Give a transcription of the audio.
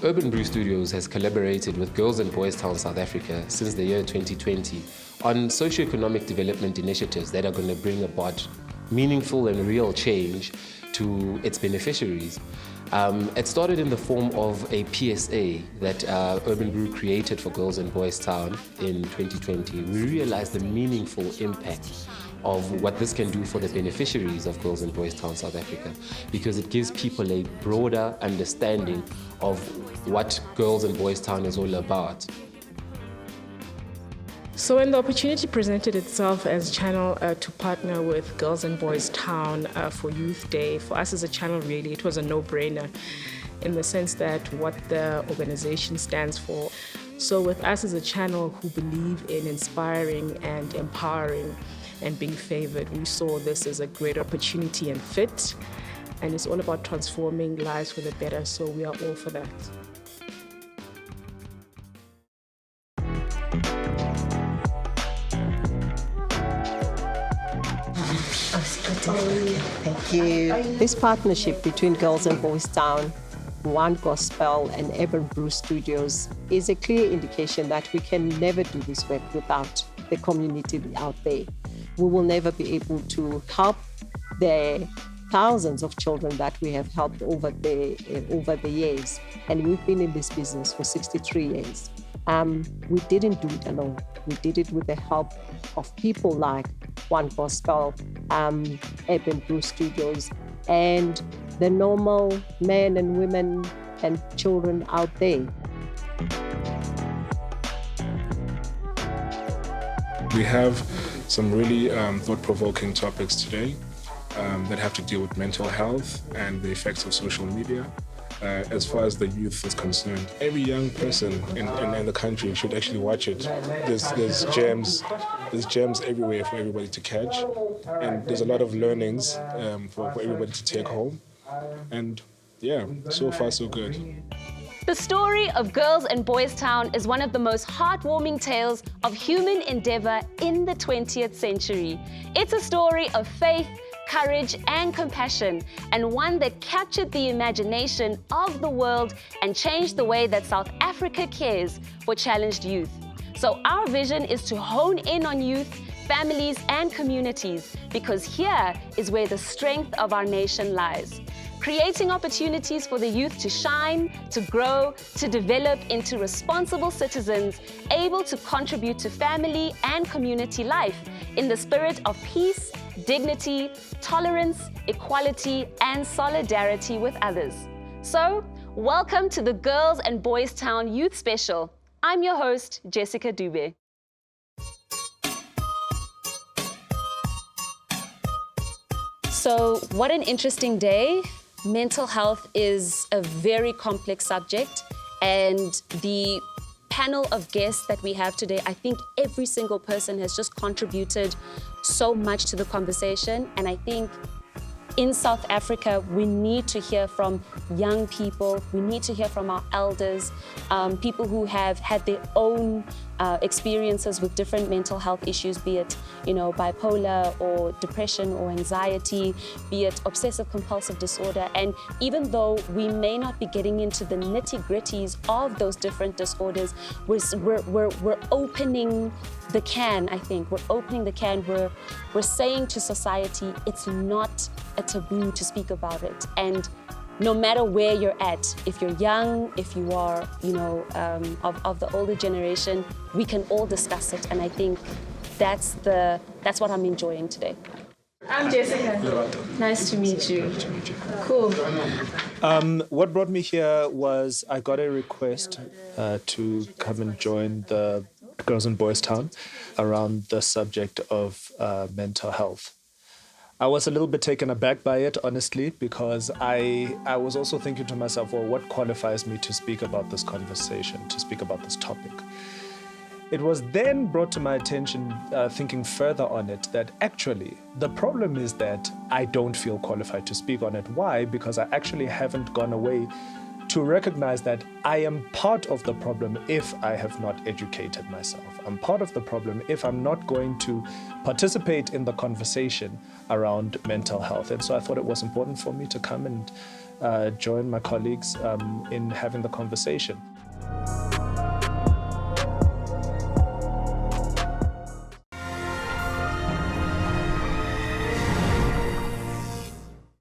Urban Brew Studios has collaborated with Girls and Boys Town South Africa since the year 2020 on socio-economic development initiatives that are going to bring about meaningful and real change to its beneficiaries. It started in the form of a PSA that Urban Brew created for Girls and Boys Town in 2020. We realized the meaningful impact of what this can do for the beneficiaries of Girls and Boys Town South Africa, because it gives people a broader understanding of what Girls and Boys Town is all about. So when the opportunity presented itself as channel to partner with Girls and Boys Town for Youth Day, for us as a channel, really, it was a no-brainer in the sense that what the organization stands for. So with us as a channel who believe in inspiring and empowering and being favored, we saw this as a great opportunity and fit. And it's all about transforming lives for the better, so we are all for that. Thank you. This partnership between Girls and Boys Town, One Gospel and Urban Brew Studios is a clear indication that we can never do this work without the community out there. We will never be able to help the thousands of children that we have helped over the years. And we've been in this business for 63 years. We didn't do it alone. We did it with the help of people like One Gospel, Urban Brew Studios, and the normal men and women and children out there. We have some really thought-provoking topics today that have to deal with mental health and the effects of social media. As far as the youth is concerned, every young person in the country should actually watch it. There's gems everywhere for everybody to catch, and there's a lot of learnings for everybody to take home. And yeah, so far so good. The story of Girls and Boys Town is one of the most heartwarming tales of human endeavor in the 20th century. It's a story of faith, courage and compassion, and one that captured the imagination of the world and changed the way that South Africa cares for challenged youth. So our vision is to hone in on youth, families and communities, because here is where the strength of our nation lies. Creating opportunities for the youth to shine, to grow, to develop into responsible citizens, able to contribute to family and community life in the spirit of peace, dignity, tolerance, equality, and solidarity with others. So, welcome to the Girls and Boys Town Youth Special. I'm your host, Jessica Dube. So, what an interesting day. Mental health is a very complex subject, and the panel of guests that we have today, I think every single person has just contributed so much to the conversation. And I think in South Africa, we need to hear from young people. We need to hear from our elders, people who have had their own experiences with different mental health issues, be it, bipolar or depression or anxiety, be it obsessive compulsive disorder. And even though we may not be getting into the nitty-gritties of those different disorders, we're opening the can, I think. We're opening the can. We're saying to society, it's not a taboo to speak about it. And no matter where you're at, if you're young, if you are, of the older generation, we can all discuss it. And I think that's what I'm enjoying today. I'm Jessica. Nice to meet you. Cool. What brought me here was I got a request to come and join the Girls and Boys Town around the subject of mental health. I was a little bit taken aback by it, honestly, because I was also thinking to myself, well, what qualifies me to speak about this conversation, to speak about this topic? It was then brought to my attention, thinking further on it, that actually the problem is that I don't feel qualified to speak on it. Why? Because I actually haven't gone away to recognize that I am part of the problem if I have not educated myself. I'm part of the problem if I'm not going to participate in the conversation around mental health. And so I thought it was important for me to come and join my colleagues in having the conversation.